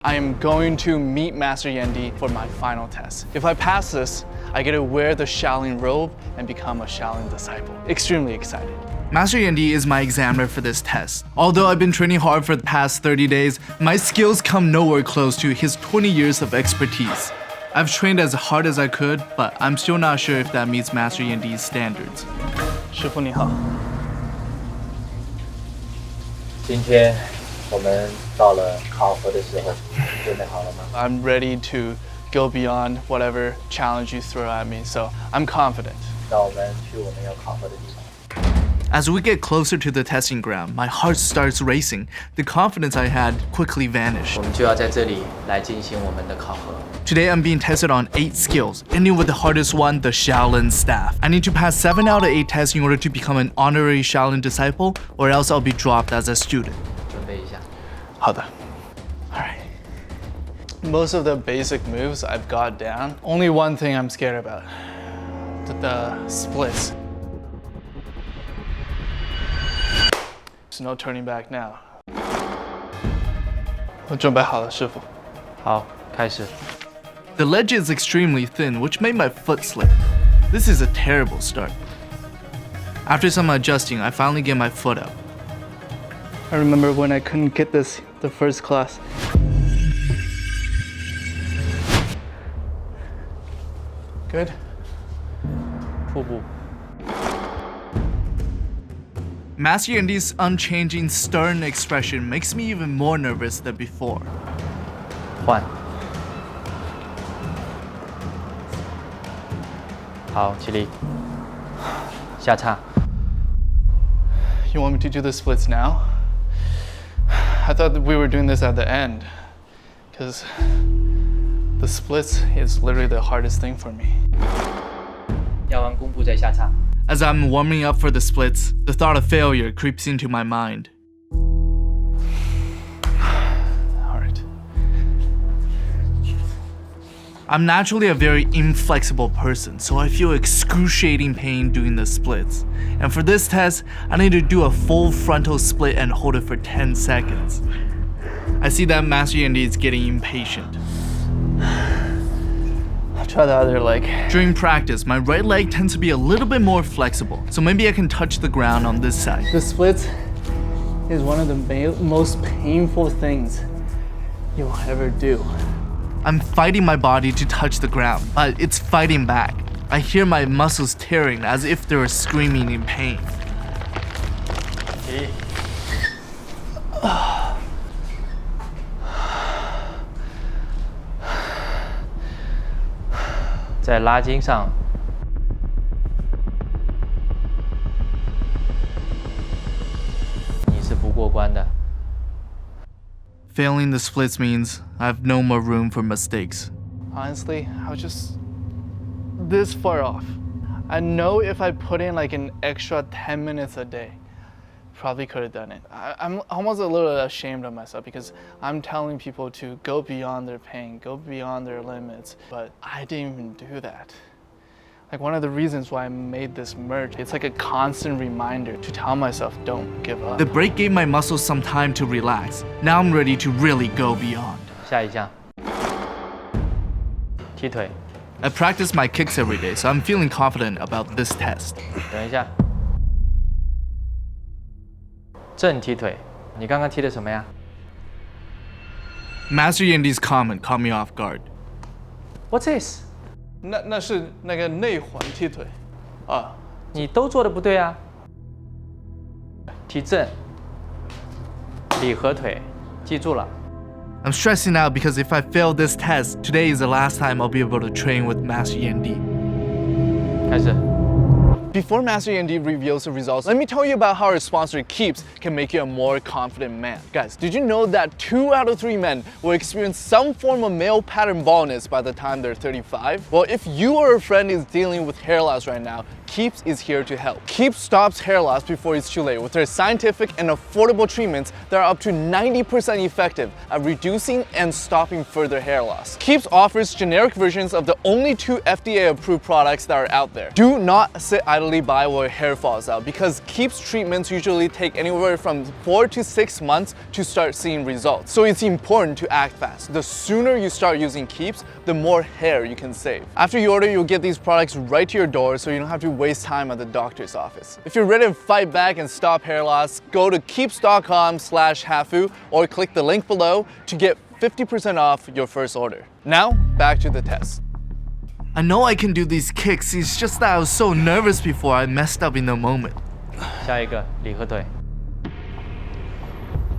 I am going to meet Master Yandi for my final test. If I pass this, I get to wear the Shaolin robe and become a Shaolin disciple. Extremely excited. Master Yandi is my examiner for this test. Although I've been training hard for the past 30 days, my skills come nowhere close to his 20 years of expertise. I've trained as hard as I could, but I'm still not sure if that meets Master Yandi's standards. 师傅你好。今天我们到了考核的时候，准备好了吗？ I'm ready to go beyond whatever challenge you throw at me, so I'm confident. 那我们去我们要考核的地方。 As we get closer to the testing ground, my heart starts racing. The confidence I had quickly vanished. 我们就要在这里来进行我们的考核。 Today I'm being tested on 8 skills, ending with the hardest one, the Shaolin staff. I need to pass 7 out of 8 tests in order to become an honorary Shaolin disciple, or else I'll be dropped as a student. 准备一下。好的。Alright. Most of the basic moves I've got down. Only one thing I'm scared about. The splits. There's no turning back now. 我准备好了，师傅。好，开始。 The ledge is extremely thin, which made my foot slip. This is a terrible start. After some adjusting, I finally get my foot up. I remember when I couldn't get this the first class. Good. 瀑布。 Master Yandi's unchanging, stern expression makes me even more nervous than before. 换。好，起立。下叉。 You want me to do the splits now? I thought that we were doing this at the end, because the splits is literally the hardest thing for me. 要完弓步再下叉。 As I'm warming up for the splits, the thought of failure creeps into my mind. Alright. I'm naturally a very inflexible person, so I feel excruciating pain doing the splits. And for this test, I need to do a full frontal split and hold it for 10 seconds. I see that Master Yandi is getting impatient. I'll try the other leg. During practice, my right leg tends to be a little bit more flexible, so maybe I can touch the ground on this side. The splits is one of the most painful things you'll ever do. I'm fighting my body to touch the ground, but it's fighting back. I hear my muscles tearing as if they were screaming in pain. 起立。在拉筋上， 你是不过关的。 Failing the splits means I have no more room for mistakes. Honestly, I was just this far off. I know if I put in like an extra 10 minutes a day, probably could have done it. I'm almost a little ashamed of myself because I'm telling people to go beyond their pain, go beyond their limits, but I didn't even do that. Like one of the reasons why I made this merch, it's like a constant reminder to tell myself, don't give up. The break gave my muscles some time to relax. Now I'm ready to really go beyond. 下一项。踢腿。 I practice my kicks every day, so I'm feeling confident about this test. 等一下。正踢腿。你刚刚踢的什么呀？ Master Yandi's comment caught me off guard. What's this？ 那是那个内环踢腿，啊，你都做的不对啊。踢正。里合腿，记住了。 I'm stressing out because if I fail this test, today is the last time I'll be able to train with Master Yandi. 开始。 Before Master Yandi reveals the results, let me tell you about how our sponsor Keeps can make you a more confident man. Guys, did you know that 2 out of 3 men will experience some form of male pattern baldness by the time they're 35? Well, if you or a friend is dealing with hair loss right now, Keeps is here to help. Keeps stops hair loss before it's too late with their scientific and affordable treatments that are up to 90% effective at reducing and stopping further hair loss. Keeps offers generic versions of the only 2 FDA-approved products that are out there. Do not sit idly by while your hair falls out because Keeps treatments usually take anywhere from 4 to 6 months to start seeing results. So it's important to act fast. The sooner you start using Keeps, the more hair you can save. After you order, you'll get these products right to your door so you don't have to waste time at the doctor's office. If you're ready to fight back and stop hair loss, go to keeps.com/hafu or click the link below to get 50% off your first order. Now, back to the test. I know I can do these kicks, it's just that I was so nervous before I messed up in the moment. 下一个礼合腿，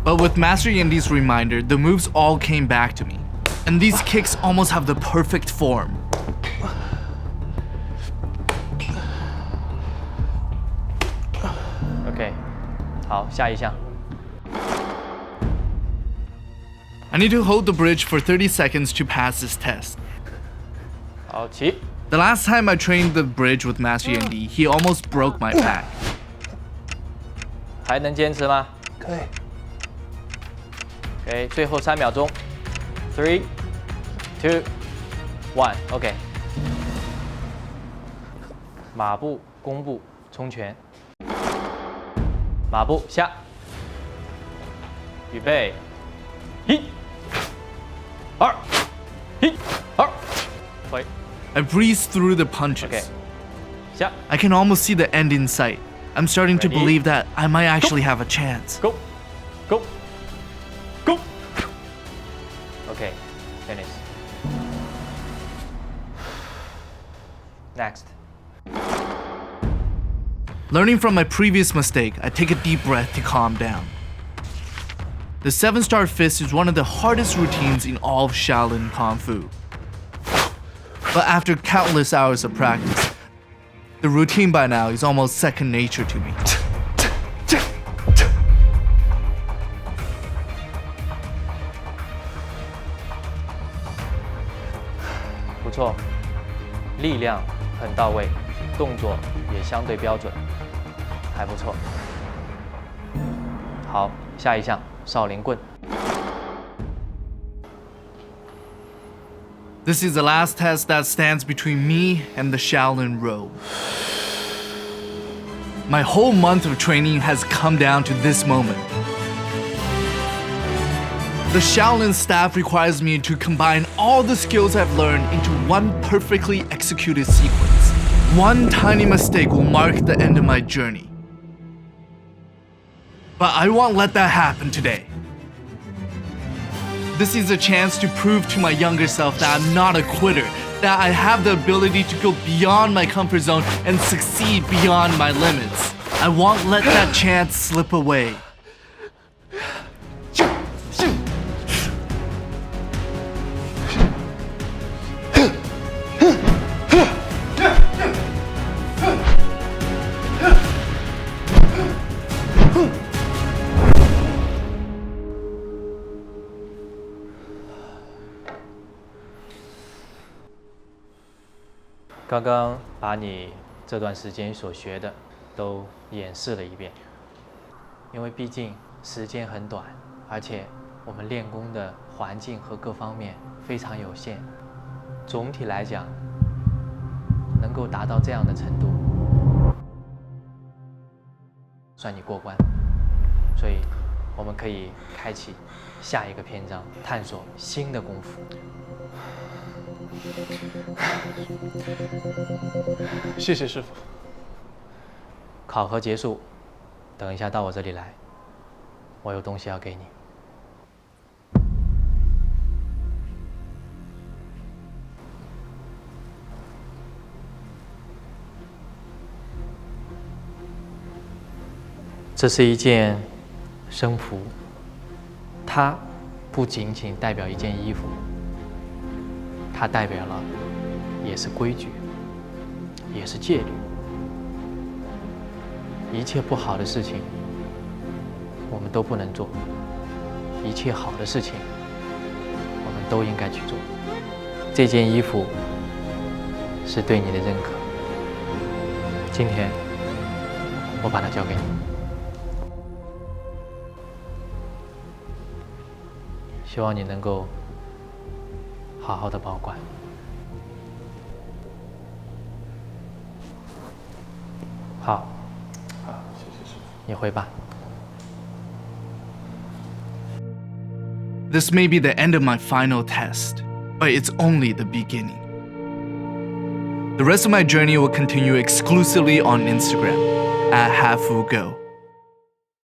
But with Master Yandi's reminder, the moves all came back to me. And these kicks almost have the perfect form. OK， 好，下一项。 I need to hold the bridge for 30 seconds to pass this test. 好，起， The last time I trained the bridge with Master Yandi, he almost broke my back. 还能坚持吗？可以。 OK， 最后3秒钟，3、2、1 ，OK。马步、弓步、冲拳。马步下，预备，1、2、1、2，回 I breezed through the punches. ，OK， 下 I can almost see the end in sight. I'm starting to Ready? believe that I might actually have a chance. ，Go Go Go。OK， finish。Next。 Learning from my previous mistake, I take a deep breath to calm down. The 7-star fist is one of the hardest routines in all of Shaolin Kungfu. But after countless hours of practice, the routine by now is almost second nature to me. 不错，力量很到位，动作也相对标准，还不错。好，下一项少林棍。 This is the last test that stands between me and the Shaolin robe. My whole month of training has come down to this moment. The Shaolin staff requires me to combine all the skills I've learned into one perfectly executed sequence. One tiny mistake will mark the end of my journey. But I won't let that happen today. This is a chance to prove to my younger self that I'm not a quitter, that I have the ability to go beyond my comfort zone and succeed beyond my limits. I won't let that chance slip away. “刚刚把你这段时间所学的都演示了一遍，因为毕竟时间很短，而且我们练功的环境和各方面非常有限。总体来讲，能够达到这样的程度，算你过关。所以，我们可以开启下一个篇章，探索新的功夫。” 谢谢师傅。考核结束，等一下到我这里来，我有东西要给你。这是一件僧服，它不仅仅代表一件衣服。 它代表了，也是规矩，也是戒律。一切不好的事情，我们都不能做；一切好的事情，我们都应该去做。这件衣服是对你的认可，今天我把它交给你，希望你能够好好的保管。好，谢谢师傅。你回吧。 This may be the end of my final test, but it's only the beginning. The rest of my journey will continue exclusively on Instagram at Hafu Go.